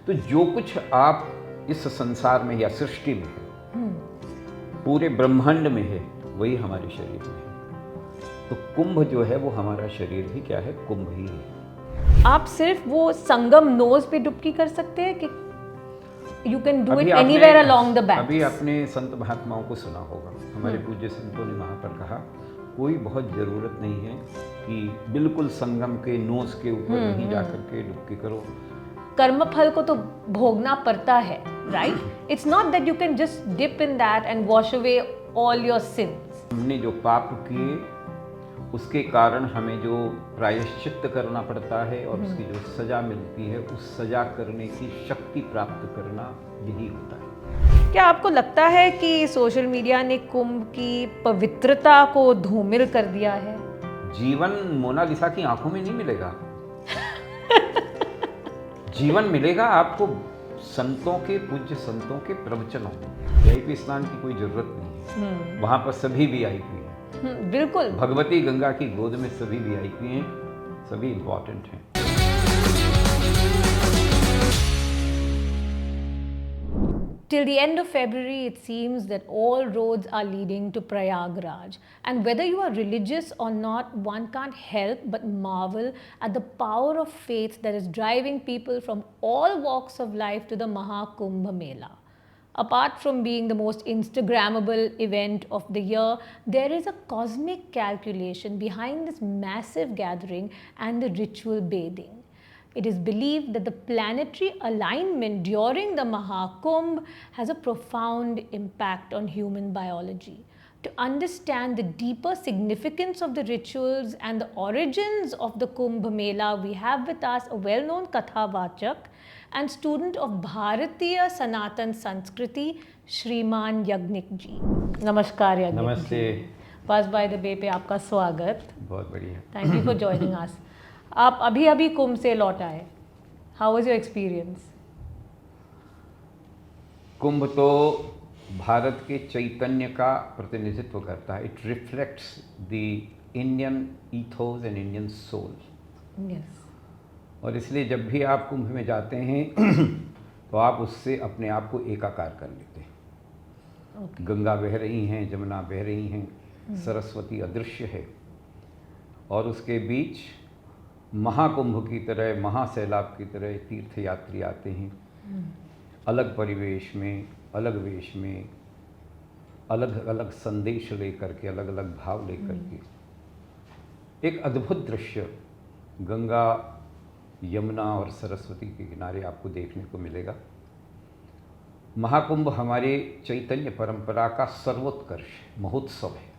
तो जो कुछ आप इस संसार में या सृष्टि में है, पूरे ब्रह्मांड में है, वही हमारे शरीर में है। तो कुंभ जो है वो हमारा शरीर ही क्या है, कुंभ ही है। आप सिर्फ वो संगम नोज पे डुबकी कर सकते हैं कि you can do it anywhere along the bank? अभी आपने संत महात्माओं को सुना होगा, हमारे पूज्य संतों ने वहाँ पर कहा कोई बहुत ज़रूरत नहीं है कि बिल्कुल संगम के नोज के ऊपर नहीं जाकर के डुबकी करो। कर्म फल को तो भोगना पड़ता है, right? It's not that you can just dip in that and wash away all your sins. हमने जो पाप किए उसके कारण हमें जो प्रायश्चित्त करना पड़ता है और उसकी जो सजा मिलती है, उस सजा करने की शक्ति प्राप्त करना यही होता है। क्या आपको लगता है कि सोशल मीडिया ने कुंभ की पवित्रता को धूमिल कर दिया है? जीवन मोनालिसा की आंखों में नहीं मिलेगा। जीवन मिलेगा आपको संतों के, पूज्य संतों के प्रवचनों में। वीआईपी स्नान की कोई जरूरत नहीं है, वहां पर सभी वीआईपी हैं। बिल्कुल। भगवती गंगा की गोद में सभी वीआईपी हैं, सभी इंपॉर्टेंट हैं। Till the end of February, it seems that all roads are leading to Prayagraj. And whether you are religious or not, one can't help but marvel at the power of faith that is driving people from all walks of life to the Mahakumbh Mela. Apart from being the most Instagrammable event of the year, there is a cosmic calculation behind this massive gathering and the ritual bathing. It is believed that the planetary alignment during the Mahakumbh has a profound impact on human biology. To understand the deeper significance of the rituals and the origins of the Kumbh Mela, we have with us a well-known Kathavachak and student of Bharatiya Sanatan Sanskriti, Shriman Yagnik ji. Namaskar Yagnik ji. नमस्ते। Pass by the Bay पे आपका स्वागत। बहुत बढ़िया। Thank you for joining us. आप अभी अभी कुंभ से लौट आए। How was your experience? Kumbh तो भारत के चैतन्य का प्रतिनिधित्व करता है। It reflects the Indian ethos and Indian soul. Yes. और इसलिए जब भी आप कुंभ में जाते हैं तो आप उससे अपने आप को एकाकार कर लेते हैं। गंगा बह रही हैं, जमुना बह रही हैं, सरस्वती अदृश्य है, और उसके बीच महाकुंभ की तरह, महासैलाब की तरह तीर्थयात्री आते हैं, अलग परिवेश में, अलग वेश में, अलग अलग संदेश लेकर के, अलग अलग भाव लेकर के। एक अद्भुत दृश्य गंगा, यमुना और सरस्वती के किनारे आपको देखने को मिलेगा। महाकुंभ हमारे चैतन्य परंपरा का सर्वोत्कर्ष महोत्सव है,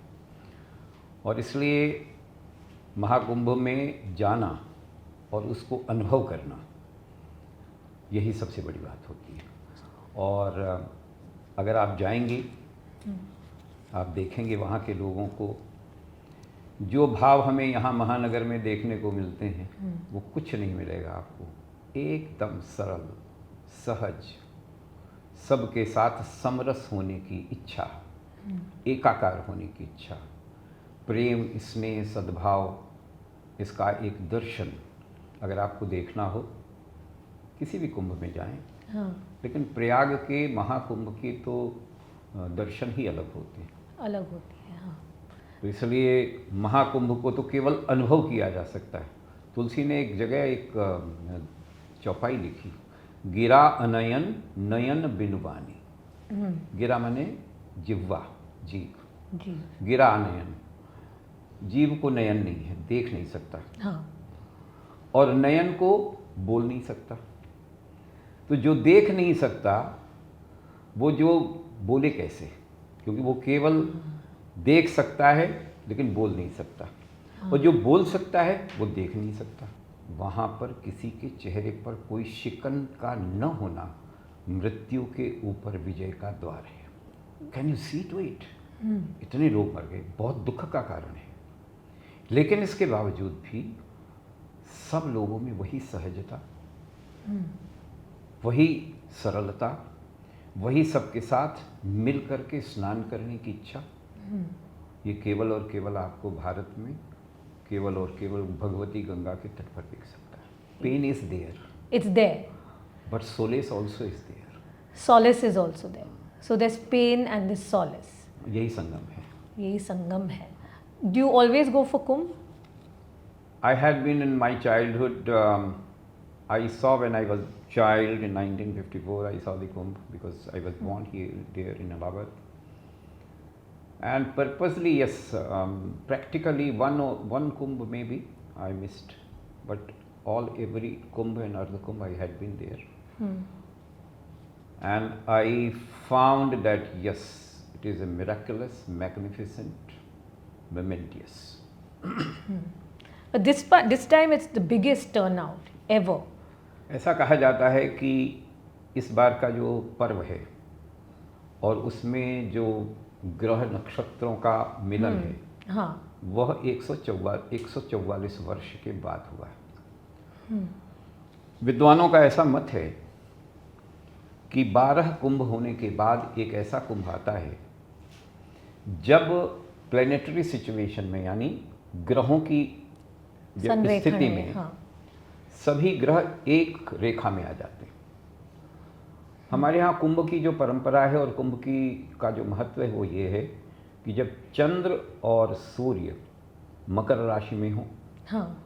और इसलिए महाकुंभ में जाना और उसको अनुभव करना, यही सबसे बड़ी बात होती है। और अगर आप जाएंगे, आप देखेंगे वहाँ के लोगों को, जो भाव हमें यहाँ महानगर में देखने को मिलते हैं, वो कुछ नहीं मिलेगा आपको। एकदम सरल, सहज, सबके साथ समरस होने की इच्छा, एकाकार होने की इच्छा, प्रेम, स्नेह, सद्भाव, इसका एक दर्शन अगर आपको देखना हो, किसी भी कुंभ में जाएं। हाँ। लेकिन प्रयाग के महाकुंभ के तो दर्शन ही अलग होते हैं। अलग होती है, हाँ। तो इसलिए महाकुंभ को तो केवल अनुभव किया जा सकता है। तुलसी ने एक जगह एक चौपाई लिखी, गिरा अनयन नयन बिनुबानी। गिरा माने जिह्वा, जीव जी। गिरा अनयन, जीव को नयन नहीं है, देख नहीं सकता। हाँ। और नयन को बोल नहीं सकता। तो जो देख नहीं सकता वो जो बोले कैसे, क्योंकि वो केवल देख सकता है लेकिन बोल नहीं सकता। और जो बोल सकता है वो देख नहीं सकता। वहाँ पर किसी के चेहरे पर कोई शिकन का न होना मृत्यु के ऊपर विजय का द्वार है। Can you see to it? इतने लोग मर गए, बहुत दुख का कारण है। लेकिन इसके बावजूद भी सब लोगों में वही सहजता, वही सरलता, वही सबके साथ मिल करके स्नान करने की इच्छा, ये केवल और केवल आपको भारत में केवल और केवल भगवती गंगा के तट पर दिख सकता है। Pain is there, it's there, but solace also is there. Solace is also there. So there's pain and there's solace. यही संगम है. यही संगम है. Do you always go for Kumbh? I had been in my childhood. I saw when I was child in 1954. I saw the Kumbh because I was born there in Allahabad. And purposely, yes, practically one Kumbh maybe I missed, but every Kumbh and Ardha Kumbh I had been there. And I found that yes, it is a miraculous, magnificent, momentous. But this time it's the biggest turnout ever. ऐसा कहा जाता है कि इस बार का जो पर्व है और उसमें जो ग्रह नक्षत्रों का मिलन है, हाँ, वह 144 वर्ष के बाद हुआ है. विद्वानों का ऐसा मत है कि 12 कुंभ होने के बाद एक ऐसा कुंभ आता है जब प्लेनेटरी सिचुएशन में, यानी ग्रहों की स्थिति में, हाँ, सभी ग्रह एक रेखा में आ जाते हैं. हमारे यहाँ कुंभ की जो परंपरा है और कुंभ का जो महत्व है वो ये है कि जब चंद्र और सूर्य मकर राशि में हो, हाँ,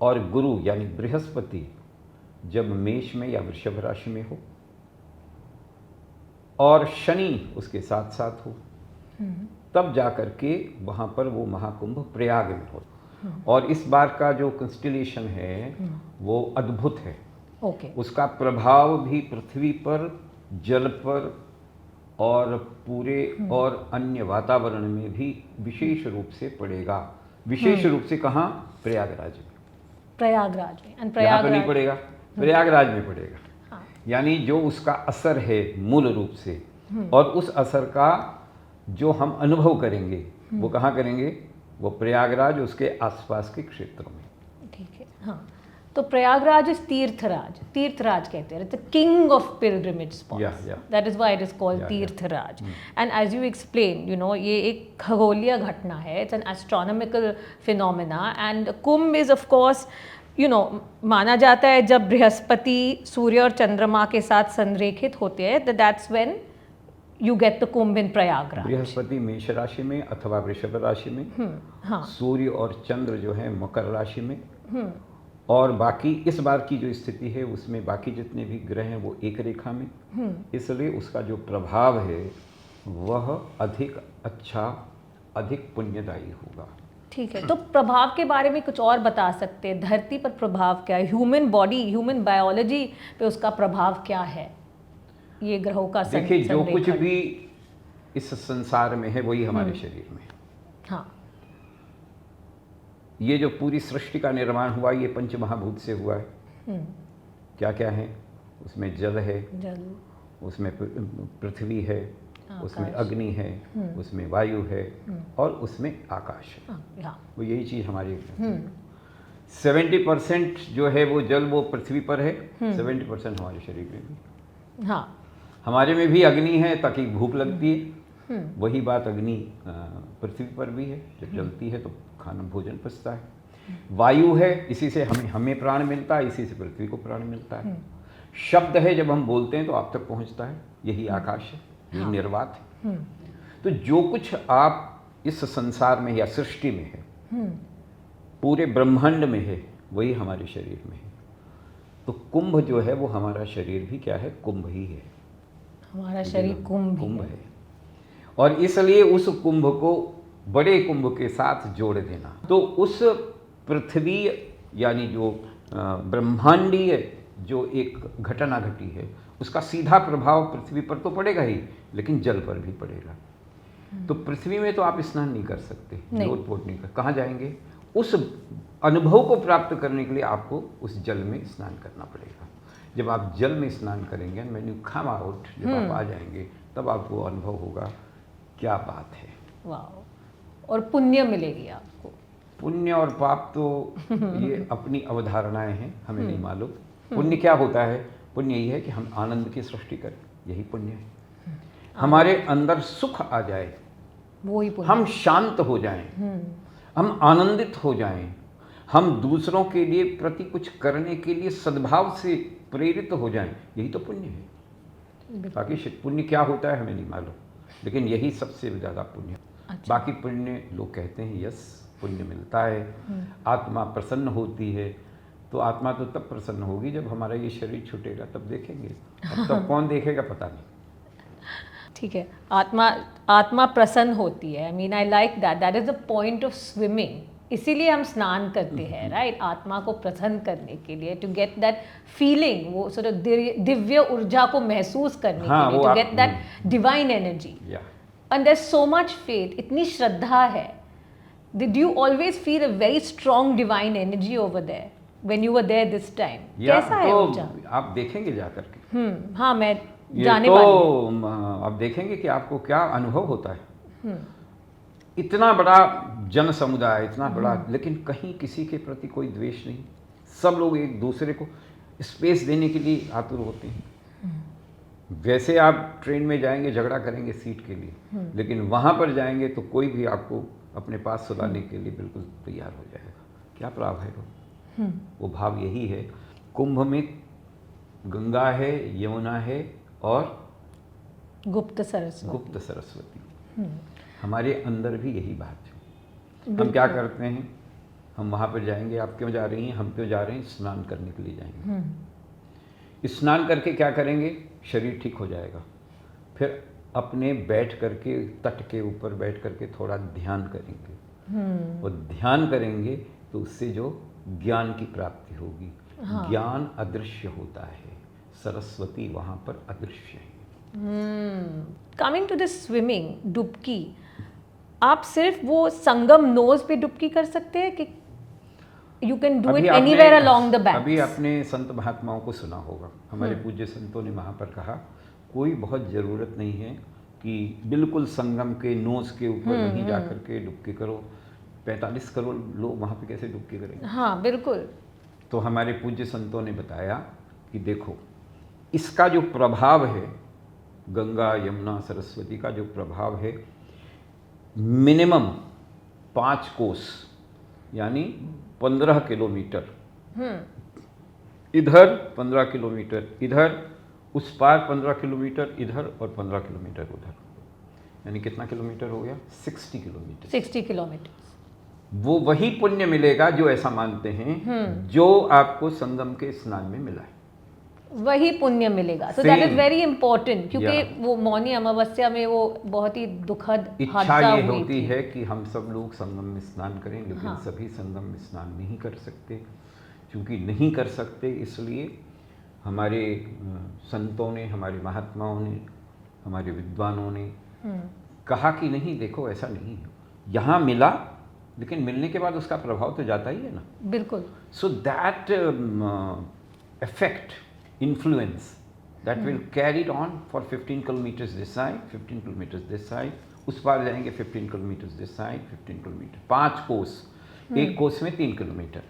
और गुरु यानी बृहस्पति जब मेष में या वृषभ राशि में हो, और शनि उसके साथ साथ हो, तब जाकर के वहाँ पर वो महाकुंभ प्रयाग में हो. और इस बार का जो कंस्टिलेशन है वो अद्भुत है. ओके. उसका प्रभाव भी पृथ्वी पर, जल पर और पूरे और अन्य वातावरण में भी विशेष रूप से पड़ेगा. विशेष रूप से कहाँ? प्रयागराज में. प्रयागराज में. यहाँ पर नहीं पड़ेगा, प्रयागराज में पड़ेगा. हाँ. यानी जो उसका असर है मूल रूप से, और उस असर का जो हम अनुभव करेंगे वो कहाँ करेंगे? वो प्रयागराज, उसके आसपास के क्षेत्रों में. ठीक है. हाँ. तो प्रयागराज इज तीर्थराज. तीर्थराज कहते हैं. It's the king of pilgrimage spots. That is why it is called Tirthraj. And as you explain, you know, ये एक खगोलीय घटना है. It's an astronomical phenomena. And Kumbh is of course, you know, माना जाता है जब बृहस्पति सूर्य और चंद्रमा के साथ संरेखित होते हैं, that's when you get the Kumbh in Prayagraj. Brihaspati मेष राशि में अथवा वृषभ राशि में, हाँ. सूर्य और चंद्र जो है मकर राशि में, और बाकी इस बार की जो स्थिति है उसमें बाकी जितने भी ग्रह हैं वो एक रेखा में. इसलिए उसका जो प्रभाव है वह अधिक अच्छा, अधिक पुण्यदायी होगा. ठीक है. तो प्रभाव के बारे में कुछ और बता सकते हैं? धरती पर प्रभाव क्या है? ह्यूमन बॉडी, ह्यूमन बायोलॉजी पे उसका प्रभाव क्या है? ये ग्रहों का देखिए, जो कुछ भी इस संसार में है वही हमारे शरीर में. हाँ. ये जो पूरी सृष्टि का निर्माण हुआ ये पंच महाभूत से हुआ है. क्या क्या है उसमें? जल है, जल, उसमें पृथ्वी है, उसमें अग्नि है, उसमें वायु है, और उसमें आकाश है. वो यही चीज़ हमारी 70% जो है वो जल, वो पृथ्वी पर है. 70% हमारे शरीर में भी. हाँ. हमारे में भी अग्नि है ताकि भूख लगती है. वही बात अग्नि पृथ्वी पर भी है. जब जलती है तो खाना भोजन पचता है. वायु है, इसी से हमें प्राण मिलता है, इसी से पृथ्वी को प्राण मिलता है. शब्द है, जब हम बोलते हैं तो आप तक पहुंचता है, यही आकाश है, यही निर्वात है. तो जो कुछ आप इस संसार में या सृष्टि में है, पूरे ब्रह्मांड में है, वही हमारे शरीर में है. तो कुंभ जो है वो हमारा शरीर भी क्या है? कुंभ ही है. हमारा शरीर कुंभ है. और इसलिए उस कुंभ को बड़े कुंभ के साथ जोड़ देना, तो उस पृथ्वी यानी जो ब्रह्मांडीय जो एक घटना घटी है उसका सीधा प्रभाव पृथ्वी पर तो पड़ेगा ही, लेकिन जल पर भी पड़ेगा. तो पृथ्वी में तो आप स्नान नहीं कर सकते, जोत-पोत नहीं कर, कहाँ जाएंगे? उस अनुभव को प्राप्त करने के लिए आपको उस जल में स्नान करना पड़ेगा. जब आप जल में स्नान करेंगे, व्हेन यू कम आउट, जब आप आ जाएंगे, तब आपको अनुभव होगा क्या बात है. वाह. और पुण्य मिलेगी आपको. पुण्य और पाप तो ये अपनी अवधारणाएं हैं, हमें नहीं मालूम. पुण्य क्या होता है? पुण्य यही है कि हम आनंद की सृष्टि करें, यही पुण्य है. हमारे अंदर सुख आ जाए, वही पुण्य. हम शांत हो जाएं, हम आनंदित हो जाएं, हम दूसरों के लिए प्रति कुछ करने के लिए सद्भाव से प्रेरित हो जाएं, यही तो पुण्य है। बाकी पुण्य क्या होता है हमें नहीं मालूम, लेकिन यही सबसे ज़्यादा पुण्य है। अच्छा। बाकी पुण्य लोग कहते हैं यस पुण्य मिलता है, आत्मा प्रसन्न होती है। तो आत्मा तो तब प्रसन्न होगी जब हमारा ये शरीर छूटेगा, तब देखेंगे। अब तब कौन देखेगा पता नहीं। ठीक है, आत्मा प्रसन्न होती है। I mean I like that is the point of swimming. इसीलिए हम स्नान करते हैं, राइट? आत्मा को प्रसन्न करने के लिए, टू गेट दैट फीलिंग, वो सort of दिव्य ऊर्जा को महसूस करने हाँ, के लिए, to get that divine energy. And there so much faith, इतनी श्रद्धा है। Did you always feel a very strong divine energy over there when you were there this time? कैसा है ऊर्जा? आप देखेंगे जाकर के। हाँ, मैं ये जाने तो वाली हूँ। आप देखेंगे कि आपको क्या अनुभव होता है। इतना बड़ा जन समुदाय, इतना बड़ा, लेकिन कहीं किसी के प्रति कोई द्वेष नहीं। सब लोग एक दूसरे को स्पेस देने के लिए आतुर होते हैं। वैसे आप ट्रेन में जाएंगे झगड़ा करेंगे सीट के लिए, लेकिन वहाँ पर जाएंगे तो कोई भी आपको अपने पास सुलाने के लिए बिल्कुल तैयार हो जाएगा। क्या भाव है वो भाव यही है। कुंभ में गंगा है, यमुना है और गुप्त सरस्वती। हमारे अंदर भी यही बात है। हम क्या करते हैं, हम वहाँ पर जाएंगे, आप क्यों जा रही हैं, हम क्यों जा रहे हैं, स्नान करने के लिए जाएंगे। स्नान करके क्या करेंगे, शरीर ठीक हो जाएगा। फिर अपने बैठ करके तट के ऊपर बैठ करके थोड़ा ध्यान करेंगे, और ध्यान करेंगे तो उससे जो ज्ञान की प्राप्ति होगी। ज्ञान अदृश्य होता है, सरस्वती वहाँ पर अदृश्य है। कमिंग टू दिस स्विमिंग, डुबकी, आप सिर्फ वो संगम नोज पे डुबकी कर सकते हैं कि you can do it anywhere along the bank? अभी आपने संत महात्माओं को सुना होगा, हमारे पूज्य संतों ने वहाँ पर कहा कोई बहुत ज़रूरत नहीं है कि बिल्कुल संगम के नोज के ऊपर वहीं जा कर के डुबकी करो। 45 करोड़ लोग वहाँ पे कैसे डुबकी करेंगे? हाँ, बिल्कुल। तो हमारे पूज्य संतों ने बताया कि देखो, इसका जो प्रभाव है, गंगा यमुना सरस्वती का जो प्रभाव है, मिनिमम 5 कोस यानी 15 किलोमीटर इधर, 15 किलोमीटर इधर, उस पार 15 किलोमीटर इधर और 15 किलोमीटर उधर, यानी कितना किलोमीटर हो गया? 60 किलोमीटर। 60 किलोमीटर। वो वही पुण्य मिलेगा जो ऐसा मानते हैं, जो आपको संगम के स्नान में मिला है, वही पुण्य मिलेगा। So that is very important, क्योंकि वो मौनी अमावस्या में वो बहुत ही दुखद इच्छा ये होती है कि हम सब लोग संगम में स्नान करें, लेकिन सभी संगम में स्नान नहीं कर सकते। क्योंकि नहीं कर सकते इसलिए हमारे संतों ने, हमारे महात्माओं ने, हमारे विद्वानों ने कहा कि नहीं, देखो ऐसा नहीं है, यहाँ मिला, लेकिन मिलने के बाद उसका प्रभाव तो जाता ही है ना। बिल्कुल। So that effect, influence that will carry it on for 15 kilometers this side, 15 kilometers this side, उस पार जाएंगे 15 kilometers this side, 15 kilometers, 5 कोस, एक कोस में 3 kilometre.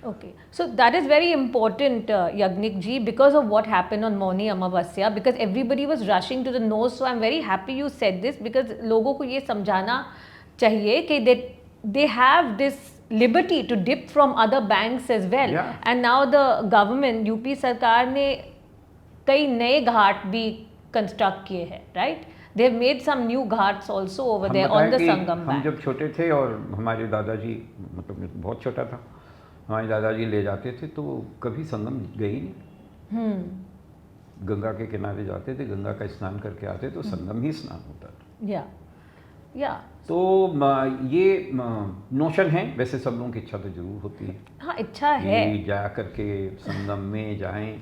Okay, so that is very important, Yagnik ji, because of what happened on Mauni Amavasya, because everybody was rushing to the nose. So I'm very happy you said this, because लोगों को ये समझाना चाहिए कि they have this liberty to dip from other banks as well. Yeah. And now the government, UP सरकार ने कई नए घाट भी कंस्ट्रक्ट किए हैं, right? They have made some new ghats also over there on the Sangam हम bank. जब छोटे थे और हमारे दादाजी, मतलब बहुत छोटा था, हमारे दादाजी ले जाते थे तो कभी संगम गए ही नहीं। गंगा के किनारे जाते थे, गंगा का स्नान करके आते तो संगम ही स्नान होता था। या तो ये नोशन है, वैसे सब लोगों की इच्छा तो जरूर होती है। हाँ, इच्छा है जा करके संगम में जाएं,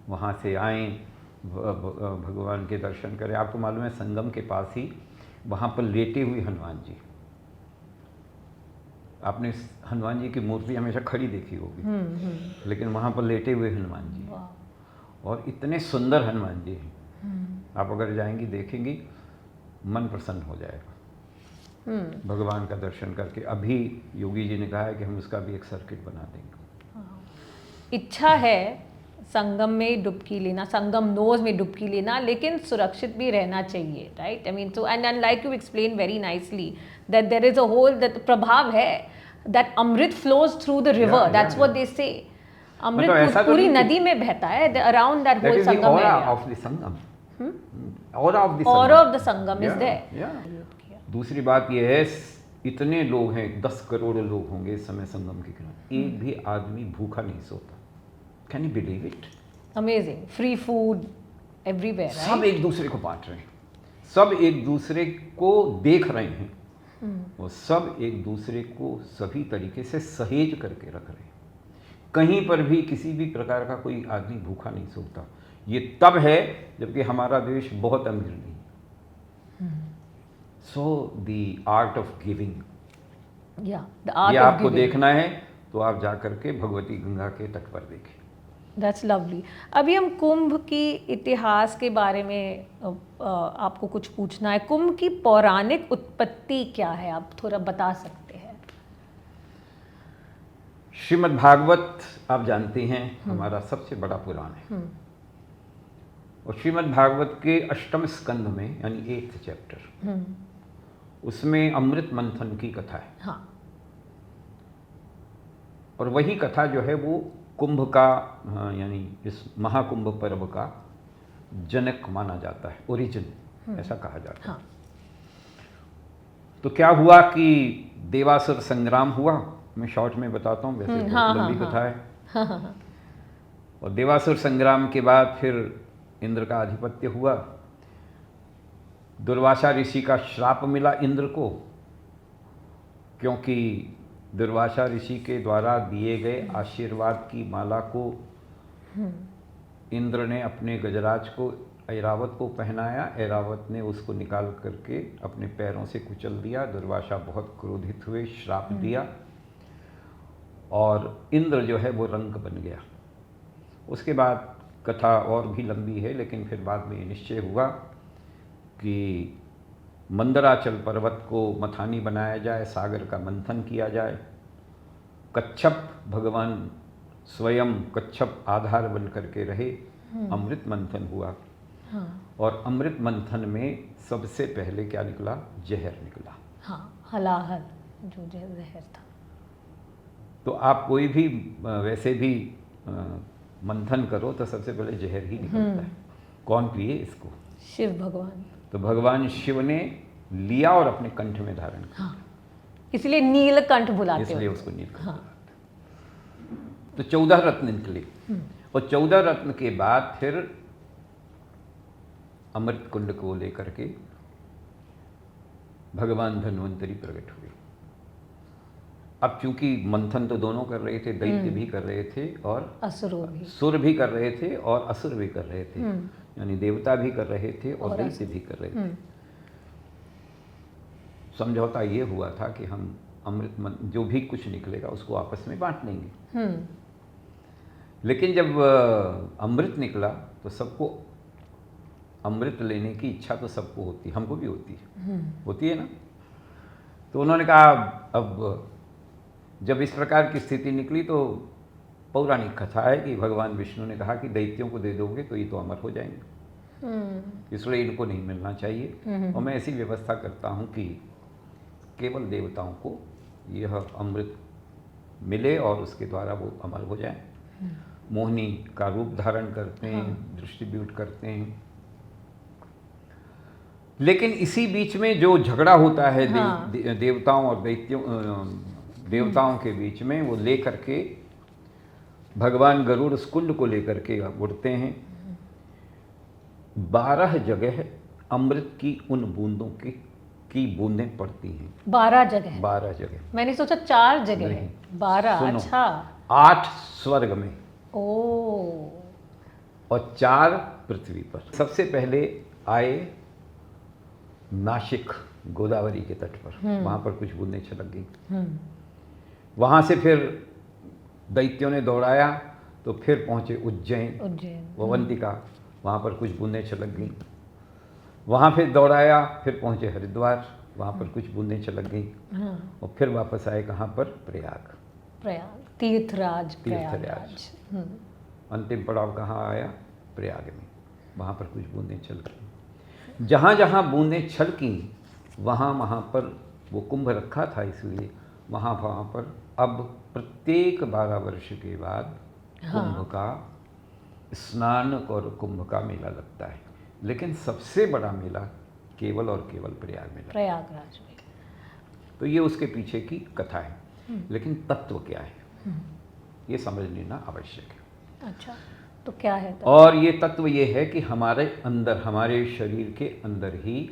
वहाँ से आएं, भगवान के दर्शन करें। आपको मालूम है संगम के पास ही वहाँ पर लेटे हुए हनुमान जी, आपने हनुमान जी की मूर्ति हमेशा खड़ी देखी होगी, लेकिन वहाँ पर लेटे हुए हनुमान जी, और इतने सुंदर हनुमान जी हैं। आप अगर जाएंगी देखेंगी, मन प्रसन्न हो जाएगा भगवान का दर्शन करके। अभी योगी जी ने कहा है कि हम उसका भी एक सर्किट बना देंगे। इच्छा है संगम में डुबकी लेना, संगम नोज में डुबकी लेना, लेकिन सुरक्षित भी रहना चाहिए, right? I mean, so and like you explain very nicely that there is a whole that प्रभाव है, that amrit flows through the river, that's what they say. अमृत मतलब ऐसा तो पूरी नहीं कि- नदी में बहता है around that That whole is the Sangam aura area. of the Sangam. Aura of the Aura Sangam. of the Sangam is Yeah, there. yeah. दूसरी बात यह है, इतने लोग हैं, 10 करोड़ लोग होंगे इस समय संगम के किनारे, एक भी आदमी भूखा नहीं सोता. Can you believe it? Amazing. Free food everywhere, सब right? एक दूसरे को बांट रहे हैं, सब एक दूसरे को देख रहे हैं, और सब एक दूसरे को सभी तरीके से सहेज करके रख रहे हैं. कहीं पर भी किसी भी प्रकार का कोई आदमी भूखा नहीं सोता. ये तब है जबकि हमारा देश बहुत अमीर नहीं. So the art of giving, Yeah, the art ये of आपको giving. देखना है तो आप जा करके भगवती गंगा के तट पर देखें. That's lovely. अभी हम कुंभ की इतिहास के बारे में आपको कुछ पूछना है. कुंभ की पौराणिक उत्पत्ति क्या है, आप थोड़ा बता सकते हैं? श्रीमद् भागवत आप जानते हैं हमारा सबसे बड़ा पुराण है, और श्रीमद् भागवत के अष्टम स्कंद में यानी 8th चैप्टर, उसमें अमृत मंथन की कथा है. हाँ. और वही कथा जो है वो कुंभ का यानी इस महाकुंभ पर्व का जनक माना जाता है, ओरिजिन ऐसा कहा जाता है. हाँ. तो क्या हुआ कि देवासुर संग्राम हुआ. मैं शॉर्ट में बताता हूँ, वैसे बहुत हाँ, लंबी हाँ, कथा है. और देवासुर संग्राम के बाद फिर इंद्र का आधिपत्य हुआ. दुर्वासा ऋषि का श्राप मिला इंद्र को, क्योंकि दुर्वासा ऋषि के द्वारा दिए गए आशीर्वाद की माला को इंद्र ने अपने गजराज को ऐरावत को पहनाया. ऐरावत ने उसको निकाल करके अपने पैरों से कुचल दिया. दुर्वासा बहुत क्रोधित हुए, श्राप दिया, और इंद्र जो है वो रंक बन गया. उसके बाद कथा और भी लंबी है, लेकिन फिर बाद में ये निश्चय हुआ कि मंदराचल पर्वत को मथानी बनाया जाए, सागर का मंथन किया जाए. कच्छप भगवान स्वयं कच्छप आधार बन करके रहे. अमृत मंथन हुआ. हाँ. और अमृत मंथन में सबसे पहले क्या निकला? जहर निकला. हाँ, हलाहल जो जहर था. तो आप कोई भी वैसे भी मंथन करो तो सबसे पहले जहर ही निकलता है. कौन पिए इसको? शिव भगवान. तो भगवान शिव ने लिया और अपने कंठ में धारण किया. हाँ. इसलिए नीलकंठ बुलाते इसलिए हो. उसको नीलकंठ हाँ. तो 14 रत्न निकले, और 14 रत्न के बाद फिर अमृत कुंड को लेकर के भगवान धन्वंतरी प्रकट हुए. अब चूंकि मंथन तो दोनों कर रहे थे, दैत्य भी कर रहे थे और असुरों भी. सुर भी कर रहे थे और असुर भी कर रहे थे, यानी देवता भी कर रहे थे और दैत्य भी कर रहे थे. समझौता ये हुआ था कि हम जो भी कुछ निकलेगा उसको आपस में बांट लेंगे. लेकिन जब अमृत निकला तो सबको अमृत लेने की इच्छा तो सबको होती, हमको भी होती है, होती है ना. तो उन्होंने कहा अब जब इस प्रकार की स्थिति निकली तो पौराणिक कथा है कि भगवान विष्णु ने कहा कि दैत्यों को दे दोगे तो ये तो अमर हो जाएंगे, इसलिए इनको नहीं मिलना चाहिए, और मैं ऐसी व्यवस्था करता हूँ कि केवल देवताओं को यह अमृत मिले और उसके द्वारा वो अमर हो जाए. मोहिनी का रूप धारण करते हैं, डिस्ट्रीब्यूट करते हैं. लेकिन इसी बीच में जो झगड़ा होता है देवताओं और दैत्यों, देवताओं के बीच में, वो लेकर के भगवान गरुड़ उस कुंड को लेकर के उड़ते हैं. 12 जगह अमृत की उन बूंदों की बूंदें पड़ती हैं. 12 जगह. 12 जगह. मैंने सोचा 4 जगह है. 12. सुनो, अच्छा. 8 स्वर्ग में ओ. और 4 पृथ्वी पर. सबसे पहले आए नासिक, गोदावरी के तट पर, वहाँ पर कुछ बूंदें छलक गई. वहाँ से फिर दैत्यों ने दौड़ाया तो फिर पहुँचे उज्जैन, ववंतिका, वहाँ पर कुछ बूंदें छलक गई. वहाँ फिर दौड़ाया, फिर पहुँचे हरिद्वार, वहाँ पर कुछ बूंदें छलक गई. और फिर वापस आए कहाँ पर? प्रयाग. तीर्थराज. अंतिम पड़ाव कहाँ आया? प्रयाग में. वहाँ पर कुछ बूंदें छलकी. जहाँ जहाँ बूंदें छलकी वहाँ पर वो कुंभ रखा था, इसलिए वहाँ पर अब प्रत्येक 12 वर्ष के बाद कुंभ का स्नान और कुंभ का मेला लगता है, लेकिन सबसे बड़ा मेला केवल और केवल प्रयाग में लगता है। प्रयागराज में। तो ये उसके पीछे की कथा है, लेकिन तत्व क्या है ये समझ लेना आवश्यक है। अच्छा, तो क्या है तब? और ये तत्व ये है कि हमारे अंदर, हमारे शरीर के अंदर ही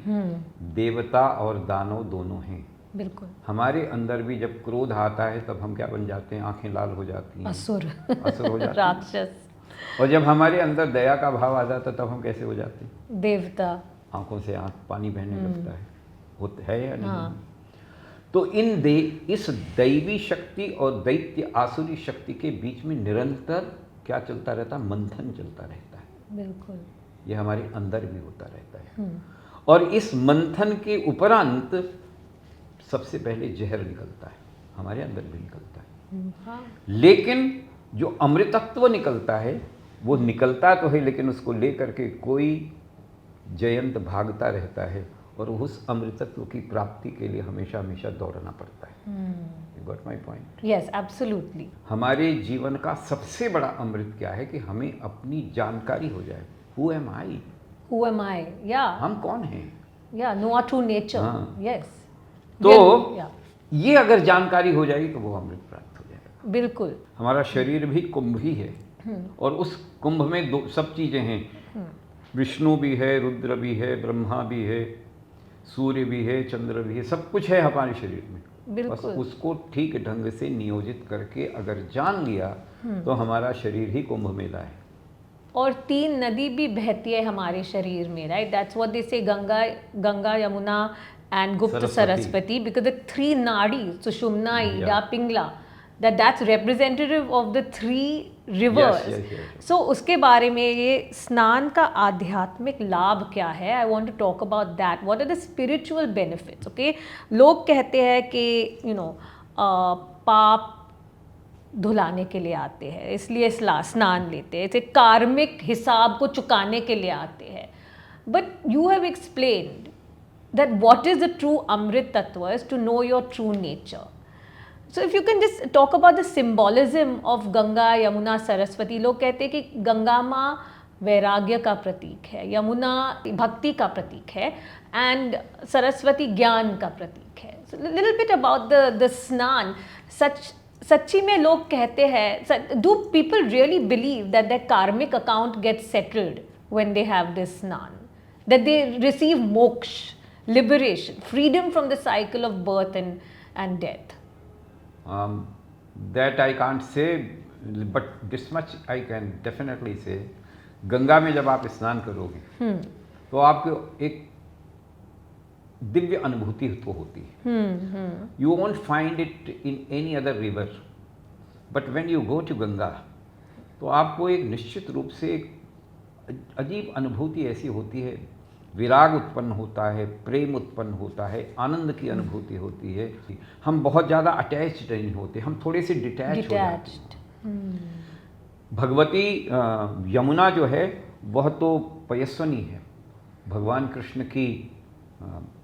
देवता और दानव दोनों हैं। बिल्कुल। हमारे अंदर भी जब क्रोध आता है तब हम क्या बन जाते हैं? आंखें लाल हो जाती हैं, असुर असुर हो जाते हैं। राक्षस। और जब हमारे अंदर दया का भाव आ जाता है तब हम कैसे हो जाते हैं? देवता। आंखों से आंख पानी बहने लगता है, होता है या नहीं? हाँ। तो इस दैवी शक्ति और दैत्य आसुरी शक्ति के बीच में निरंतर क्या चलता रहता है? मंथन चलता रहता है। बिल्कुल। ये हमारे अंदर भी होता रहता है। और इस मंथन के उपरांत सबसे पहले जहर निकलता है, हमारे अंदर भी निकलता है। हाँ। लेकिन जो अमृतत्व निकलता है वो निकलता तो है, लेकिन उसको लेकर के कोई जयंत भागता रहता है और उस अमृतत्व की प्राप्ति के लिए हमेशा हमेशा दौड़ना पड़ता है। You got my point? Yes, absolutely. हमारे जीवन का सबसे बड़ा अमृत क्या है कि हमें अपनी जानकारी हो जाए। Who am I? Who am I? या हम कौन हैं? या नो आर ट्रू नेचर। हाँ। यस। तो ये अगर जानकारी हो जाएगी तो वो अमृत प्राप्त हो जाएगा। बिल्कुल। हमारा शरीर भी कुंभ ही है, और उस कुंभ में दो सब चीज़ें हैं। विष्णु भी है, रुद्र भी है, ब्रह्मा भी है, सूर्य भी है, चंद्र भी है, सब कुछ है हमारे शरीर में। बस बिल्कुल। उसको ठीक ढंग से नियोजित करके अगर जान लिया तो हमारा शरीर ही कुंभ मेला है। और 3 नदी भी बहती है हमारे शरीर में, राइट? दैट्स व्हाट दे से, गंगा, यमुना एंड गुप्त सरस्वती, बिकॉज द 3 नाड़ी, सुषुम्ना, ईडा, Pingala, that's representative of the 3 rivers. Yes. So उसके बारे में, ये स्नान का आध्यात्मिक लाभ क्या है? I want to talk about that. What are the spiritual benefits? Okay, लोग कहते हैं कि पाप धुलाने के लिए आते हैं, इसलिए स्नान लेते हैं, इसे कार्मिक हिसाब को चुकाने के लिए आते हैं। But you have explained that what is the true Amrit Tattva is to know your true nature. So if you can just talk about the symbolism of Ganga, Yamuna, Saraswati. लोग कहते हैं कि गंगा माँ वैराग्य का प्रतीक है, यमुना भक्ति का प्रतीक है, एंड सरस्वती ज्ञान का प्रतीक है. So little bit about the स्नान. सच्ची में लोग कहते हैं, do people really believe that their karmic account gets settled when they have this स्नान? That they receive moksha, liberation, freedom from the cycle of birth and death? That I can't say, but this much I can definitely say. Ganga में जब आप स्नान करोगे तो आपको एक दिव्य अनुभूति तो होती है. You won't find it in any other river, but when you go to Ganga तो आपको एक निश्चित रूप से एक अजीब अनुभूति ऐसी होती है, विराग उत्पन्न होता है, प्रेम उत्पन्न होता है, आनंद की अनुभूति होती है. हम बहुत ज़्यादा अटैच्ड नहीं होते, हम थोड़े से डिटैच हो जाते हैं. भगवती यमुना जो है वह तो पयस्वनी है, भगवान कृष्ण की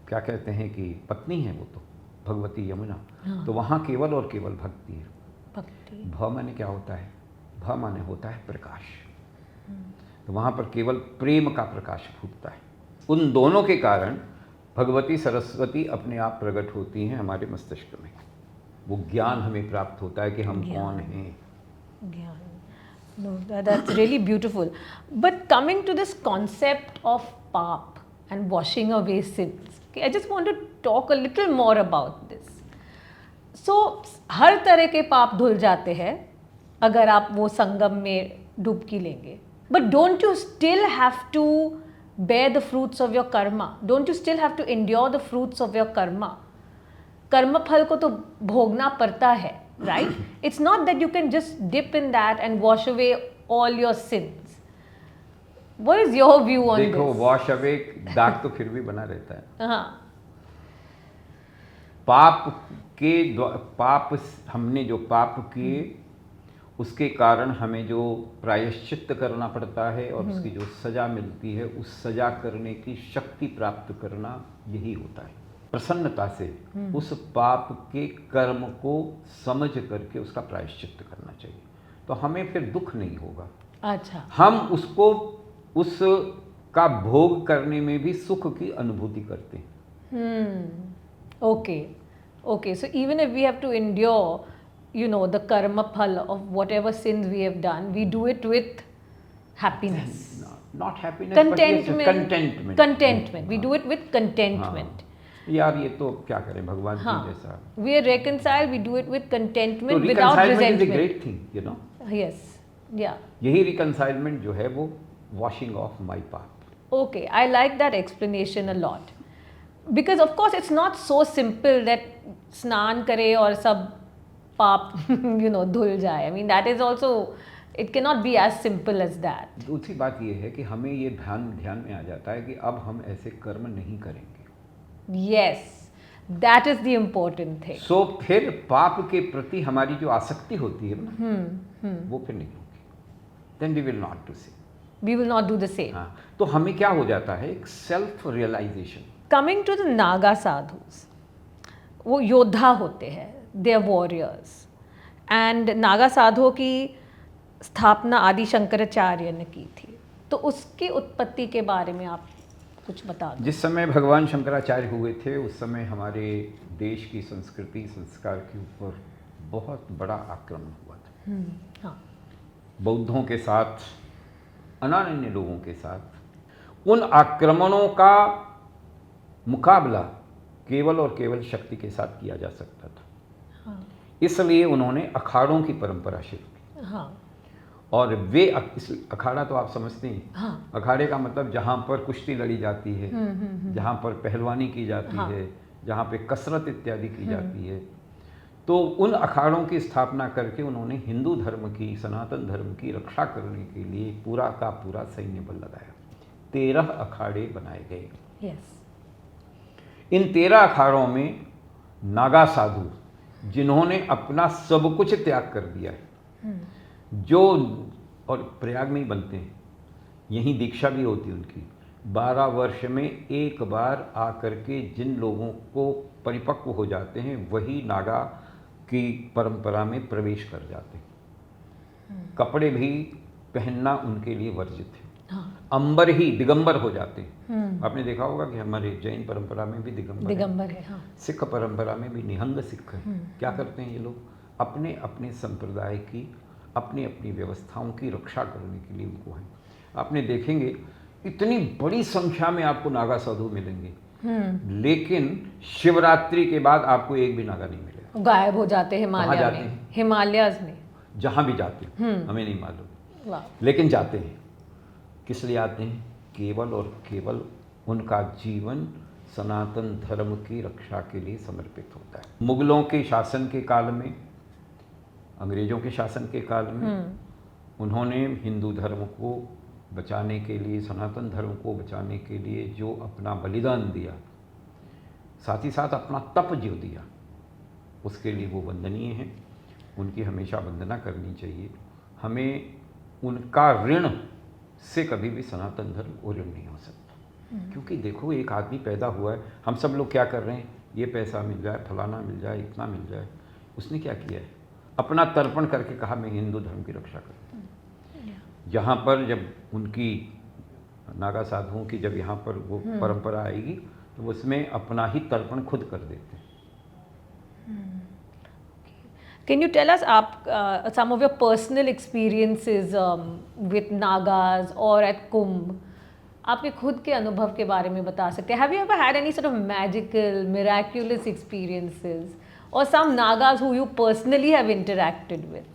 क्या कहते हैं कि पत्नी है वो तो, भगवती यमुना. तो वहाँ केवल और केवल भक्ति है. भक्ति. भ माने क्या होता है? भ माने होता है प्रकाश. तो वहाँ पर केवल प्रेम का प्रकाश फूटता है. उन दोनों के कारण भगवती सरस्वती अपने आप प्रकट होती हैं हमारे मस्तिष्क में. वो ज्ञान हमें प्राप्त होता है कि हम कौन हैं. ज्ञान. No, that's really beautiful. But coming to this concept of paap and washing away sins, okay, I just want to talk a little more about this. So हर तरह के पाप धुल जाते हैं अगर आप वो संगम में डुबकी लेंगे. But don't you still have to bear the fruits of your karma? Don't you still have to endure the fruits of your karma? कर्म फल को तो भोगना पड़ता है, right? It's not that you can just dip in that and wash away all your sins. What is your view on this? देखो, wash away दाग तो फिर भी बना रहता है. हाँ. हमने जो पाप किए उसके कारण हमें जो प्रायश्चित्त करना पड़ता है और उसकी जो सजा मिलती है, उस सजा करने की शक्ति प्राप्त करना यही होता है. प्रसन्नता से उस पाप के कर्म को समझ करके उसका प्रायश्चित्त करना चाहिए. तो हमें फिर दुख नहीं होगा। अच्छा। हम उसको उस का भोग करने में भी सुख की अनुभूति करते हैं। Okay. Okay. So even if we have to endure, the karma phal of whatever sins we have done, we do it with happiness. Not happiness but Contentment. Contentment. Contentment. We do it with contentment. यार ये तो क्या करें, भगवान की हाँ. जैसा। We are reconciled, we do it with तो contentment without reconcilement is a resentment. Great thing, you know. Yes. Yeah. यही रिकंसाइलमेंट जो है वो washing off my path. Okay, I like that explanation a lot. Because of course it's not so simple that स्नान करे और सब पाप धुल जाए. I mean that is also, it cannot be as simple as that. दूसरी बात ये है कि हमें ये ध्यान में आ जाता है कि अब हम ऐसे कर्म नहीं करेंगे। Yes, that is the important thing. सो फिर पाप के प्रति हमारी जो आसक्ति होती है ना, वो फिर नहीं होगी। Then we will not do same. We will not do the same. हाँ, तो हमें क्या हो जाता है, एक self realization. Coming to the Naga sadhus, वो योद्धा होते हैं, they are warriors. And Naga साधुओं की स्थापना आदि शंकराचार्य ने की थी, तो उसकी उत्पत्ति के बारे में आप कुछ बता दो। जिस समय भगवान शंकराचार्य हुए थे उस समय हमारे देश की संस्कृति संस्कार के ऊपर बहुत बड़ा आक्रमण हुआ था। हाँ। बौद्धों के साथ, अनान्य लोगों के साथ। उन आक्रमणों का मुकाबला केवल और केवल शक्ति के साथ किया जा सकता था। हाँ। इसलिए उन्होंने अखाड़ों की परंपरा शुरू की। हाँ। और वे अखाड़ा तो आप समझते हैं। हाँ। अखाड़े का मतलब जहाँ पर कुश्ती लड़ी जाती है, जहाँ पर पहलवानी की जाती है, जहाँ पे कसरत इत्यादि की जाती है। तो उन अखाड़ों की स्थापना करके उन्होंने हिंदू धर्म की, सनातन धर्म की रक्षा करने के लिए पूरा का पूरा सैन्य बल लगाया। 13 अखाड़े बनाए गए। Yes. इन 13 अखाड़ों में नागा साधु, जिन्होंने अपना सब कुछ त्याग कर दिया है, जो और प्रयाग में ही बनते हैं, यहीं दीक्षा भी होती है उनकी। 12 वर्ष में एक बार आकर के जिन लोगों को परिपक्व हो जाते हैं वही नागा की परंपरा में प्रवेश कर जाते हैं। कपड़े भी पहनना उनके लिए वर्जित है। हाँ। अंबर ही दिगंबर हो जाते हैं। आपने देखा होगा कि हमारे जैन परंपरा में भी दिगंबर है। हाँ। सिख परंपरा में भी निहंग सिख है। क्या करते हैं ये लोग? अपने अपने संप्रदाय की, अपनी अपनी व्यवस्थाओं की रक्षा करने के लिए उनको है। आपने देखेंगे इतनी बड़ी संख्या में आपको नागा साधु मिलेंगे, लेकिन शिवरात्रि के बाद आपको एक भी नागा नहीं मिलेगा। गायब हो जाते हैं हिमालय में, हिमालयाज में, जहाँ भी जाते हैं हमें नहीं मालूम, वाह। लेकिन जाते हैं। किस लिए आते हैं? केवल और केवल उनका जीवन सनातन धर्म की रक्षा के लिए समर्पित होता है। मुगलों के शासन के काल में, अंग्रेजों के शासन के काल में उन्होंने हिंदू धर्म को बचाने के लिए, सनातन धर्म को बचाने के लिए जो अपना बलिदान दिया, साथ ही साथ अपना तप जो दिया, उसके लिए वो वंदनीय हैं। उनकी हमेशा वंदना करनी चाहिए। हमें उनका ऋण से कभी भी सनातन धर्म ऋण नहीं हो सकता। क्योंकि देखो, एक आदमी पैदा हुआ है, हम सब लोग क्या कर रहे हैं? ये पैसा मिल जाए, फलाना मिल जाए, इतना मिल जाए। उसने क्या किया है? अपना तर्पण करके कहा मैं हिंदू धर्म की रक्षा करूँ। यहाँ पर जब उनकी नागा साधुओं की जब यहाँ पर वो परंपरा आएगी तो उसमें अपना ही तर्पण खुद कर देते हैं। Can you tell us some of your personal experiences with Nagas or at Kumbh? आपके खुद के अनुभव के बारे में बता सकते हैं? Have you ever had any sort of magical, miraculous experiences or some Nagas who you personally have interacted with?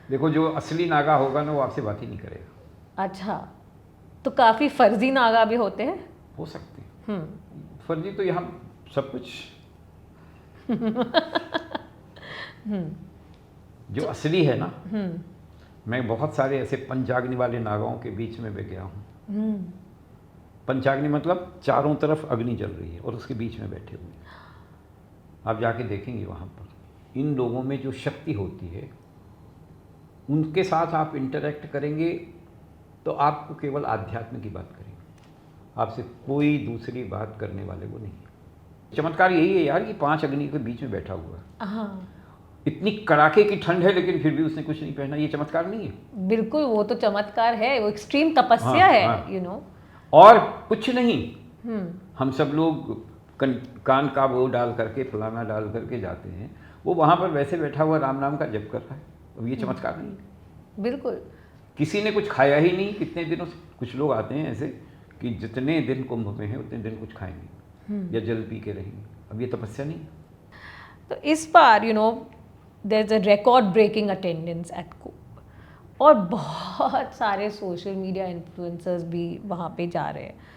देखो, जो असली नागा होगा ना वो आपसे बात ही नहीं करेगा। अच्छा, तो काफ़ी फर्जी नागा भी होते हैं? हो सकते हैं। फर्जी तो यहाँ सब कुछ जो असली है ना, मैं बहुत सारे ऐसे पंचाग्नि वाले नागाओं के बीच में भी गया हूँ। पंचाग्नि मतलब चारों तरफ अग्नि जल रही है और उसके बीच में बैठे हुए। आप जाके देखेंगे वहाँ पर इन लोगों में जो शक्ति होती है, उनके साथ आप इंटरेक्ट करेंगे तो आपको केवल आध्यात्म की बात करेंगे, आपसे कोई दूसरी बात करने वाले वो नहीं है। चमत्कार यही है यार कि 5 अग्नि के बीच में बैठा हुआ है। हाँ। इतनी कड़ाके की ठंड है लेकिन फिर भी उसने कुछ नहीं पहना, ये चमत्कार नहीं है? बिल्कुल, वो तो चमत्कार है, वो एक्सट्रीम तपस्या हाँ, है, हाँ। You know. और कुछ नहीं, हम्म। हम सब लोग कान का वो डाल करके, फलाना डाल करके जाते हैं, वो वहाँ पर वैसे बैठा हुआ राम नाम का जप कर रहा है। अब ये चमत्कार नहीं है? बिल्कुल। किसी ने कुछ खाया ही नहीं कितने दिनों से। कुछ लोग आते हैं ऐसे कि जितने दिन कुंभ में हैं उतने दिन कुछ खाएंगे या जल पी के रहेंगे। अब ये तपस्या नहीं है? तो इस बार you know there is a record breaking attendance at Kumbh, और बहुत सारे सोशल मीडिया इन्फ्लुएंसर्स भी वहाँ पे जा रहे हैं।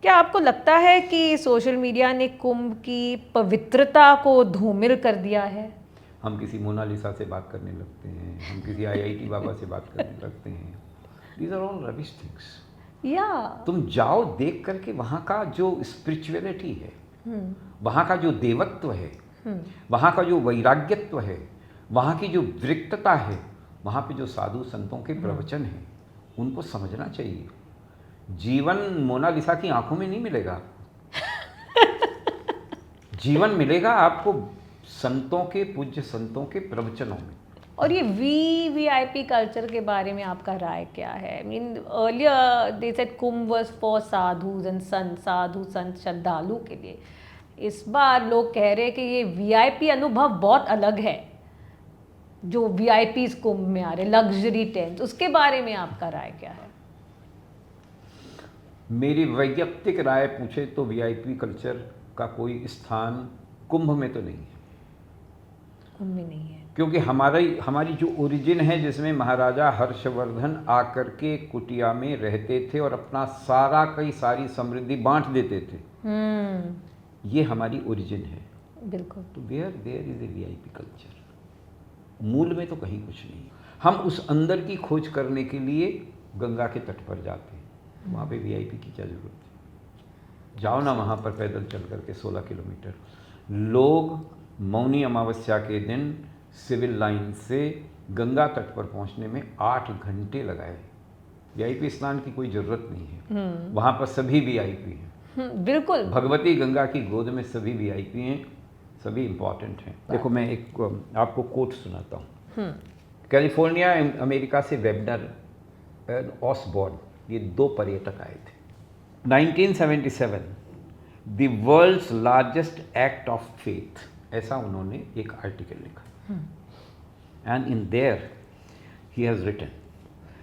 क्या आपको लगता है कि सोशल मीडिया ने कुंभ की पवित्रता को धूमिल कर दिया है? हम किसी मोनालिसा से बात करने लगते हैं, हम किसी IIT बाबा से बात करने लगते हैं। These are all rubbish things. या तुम जाओ देख करके, वहाँ का जो स्पिरिचुअलिटी है, वहाँ का जो देवत्व है, वहाँ का जो वैराग्यत्व है, वहाँ की जो विरक्तता है, वहाँ पे जो साधु संतों के प्रवचन हैं, उनको समझना चाहिए। जीवन मोनालिसा की आंखों में नहीं मिलेगा। जीवन मिलेगा आपको संतों के, पूज्य संतों के प्रवचनों में। और ये VIP कल्चर के बारे में आपका राय क्या है? I mean earlier they said Kumbh was for sadhus and संत, साधु संत श्रद्धालु के लिए। इस बार लोग कह रहे हैं कि ये VIP अनुभव बहुत अलग है, जो VIPs कुंभ में आ रहे, लग्जरी टेंट, उसके बारे में आपका राय क्या है? मेरी वैयक्तिक राय पूछे तो VIP कल्चर का कोई स्थान कुंभ में तो नहीं है। कुंभ में नहीं है क्योंकि हमारी जो ओरिजिन है, जिसमें महाराजा हर्षवर्धन आकर के कुटिया में रहते थे और अपना सारी समृद्धि बांट देते थे, ये हमारी ओरिजिन है। बिल्कुल। तो there is a VIP culture. मूल में तो कहीं कुछ नहीं। हम उस अंदर की खोज करने के लिए गंगा के तट पर जाते हैं, वहाँ पे VIP की क्या जरूरत है? जाओ ना वहाँ पर पैदल चल करके 16 किलोमीटर। लोग मौनी अमावस्या के दिन सिविल लाइन से गंगा तट पर पहुँचने में 8 घंटे लगाए। VIP स्नान की कोई ज़रूरत नहीं है, वहाँ पर सभी VIP हैं। बिल्कुल। भगवती गंगा की गोद में सभी VIP हैं, सभी इम्पॉर्टेंट हैं। देखो, मैं एक आपको कोट सुनाता हूँ। कैलिफोर्निया अमेरिका से वेबनर ऑसबॉर्न, ये 2 पर्यटक आए थे। 1977 the world's largest act of faith, ऐसा उन्होंने एक आर्टिकल लिखा। And in there he has written,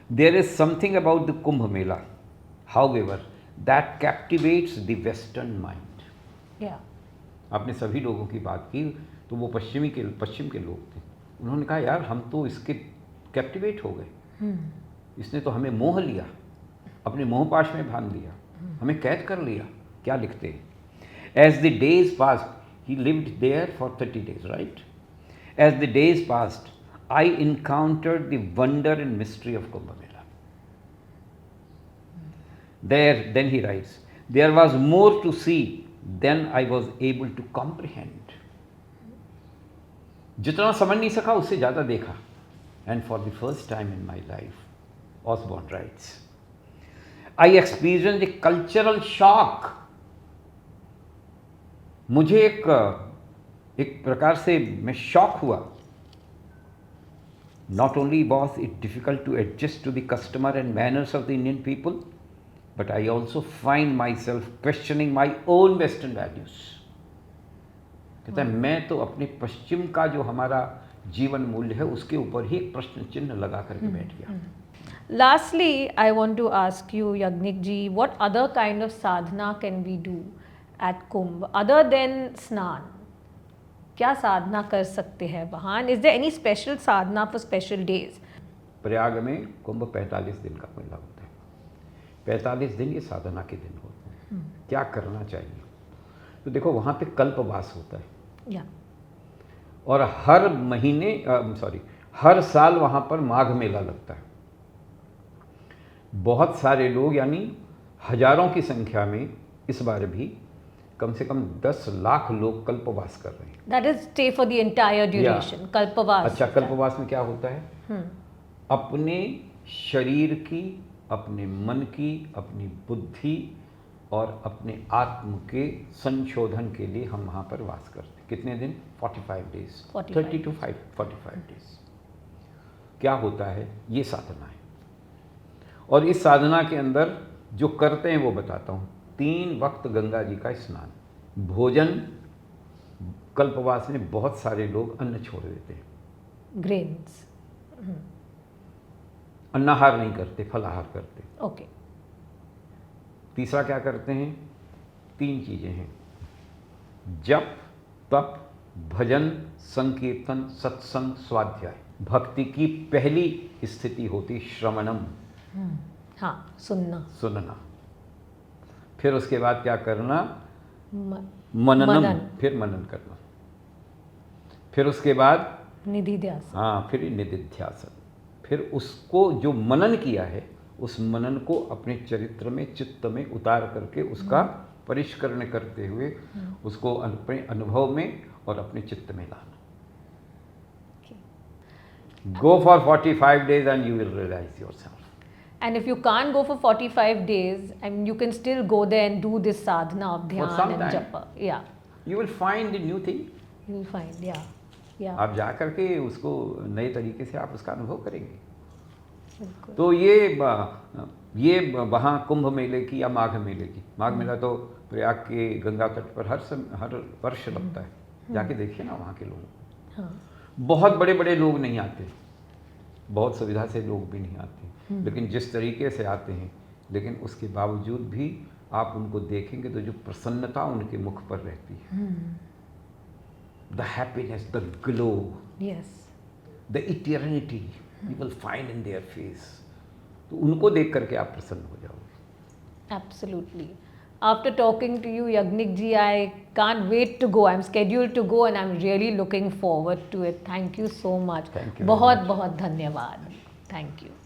there is something about the Kumbh Mela however that captivates the western mind. या आपने सभी लोगों की बात की, तो वो पश्चिम के लोग थे। उन्होंने कहा, यार हम तो इसके कैप्टिवेट हो गए, इसने तो हमें मोह लिया, अपने मोहपाश में बांध लिया, हमें कैद कर लिया। क्या लिखते हैं? As the days passed, he lived there for 30 days, right? As the days passed, I encountered the wonder and mystery of Kumbh Mela. Then he writes, there was more to see than I was able to comprehend. जितना समझ नहीं सका उससे ज़्यादा देखा। And for the first time in my life, Osborne writes, I experienced a cultural shock. मुझे एक प्रकार से मैं शॉक हुआ। Not only was it difficult to adjust to the customary and manners of the Indian people, but I also find myself questioning my own Western values. कहता है, मैं तो अपने पश्चिम का जो हमारा जीवन मूल्य है उसके ऊपर ही एक प्रश्न चिन्ह लगा करके बैठ गया। Lastly, I want to ask you, Yagnik ji, what other kind of sadhana can we do at Kumbh other than स्नान? क्या साधना कर सकते हैं वहाँ? Is there any special sadhana for special days? Prayag में कुंभ 45 दिन का मेला होता है। 45 दिन ये साधना के दिन होते हैं। क्या करना चाहिए? तो देखो, वहाँ पे कल्पवास होता है। या और हर साल वहाँ पर माघ मेला लगता है। बहुत सारे लोग, यानी हजारों की संख्या में इस बार भी कम से कम 10 लाख लोग कल्पवास कर रहे हैं। that is stay for the entire duration. कल्पवास। अच्छा, कल्पवास में क्या होता है? अपने शरीर की, अपने मन की, अपनी बुद्धि और अपने आत्म के संशोधन के लिए हम वहाँ पर वास करते हैं। कितने दिन? 45 डेज, 30 to 45 डेज। क्या होता है? ये साधना है। और इस साधना के अंदर जो करते हैं वो बताता हूँ। 3 वक्त गंगा जी का स्नान, भोजन, कल्पवास में बहुत सारे लोग अन्न छोड़ देते हैं, ग्रेन्स। अन्नाहार नहीं करते, फलाहार करते। ओके। तीसरा क्या करते हैं? 3 चीज़ें हैं, जप, तप, भजन, संकीर्तन, सत्संग, स्वाध्याय। भक्ति की पहली स्थिति होती श्रवणम, हाँ, सुनना। सुनना। फिर उसके बाद क्या करना? मनन। मननम, फिर मनन करना। फिर उसके बाद निधिध्यासन। हाँ, फिर निधिध्यासन। फिर उसको जो मनन किया है उस मनन को अपने चरित्र में, चित्त में उतार करके उसका परिष्करण करते हुए उसको अपने अनुभव में और अपने चित्त में लाना। Go for 45 days and you will realize yourself. And if you can't go for 45 days, I mean, you can still go there and do this sadhana of For dhyan some and time. japa. Yeah, You will find a new thing. you'll find. Yeah, yeah. आप जा करके उसको नए तरीके से आप उसका अनुभव करेंगे। बिल्कुल। तो ये वहाँ कुंभ मेले की या माघ मेले की, माघ मेला तो प्रयाग के गंगा तट पर हर वर्ष लगता है। जाके देखिए ना वहाँ के लोग। हाँ, बहुत बड़े बड़े लोग नहीं आते, बहुत सुविधा से लोग भी नहीं आते, लेकिन जिस तरीके से आते हैं, लेकिन उसके बावजूद भी आप उनको देखेंगे तो जो प्रसन्नता उनके मुख पर रहती है, the happiness, the glow, yes. The eternity you will find in their face. तो उनको देख करके आप प्रसन्न हो जाओगे। Absolutely. After talking to you, Yagnik ji, I can't wait to go. I'm scheduled to go and I'm really looking forward to it. Thank you so much. Thank you very बहुत much. बहुत धन्यवाद. Thank you.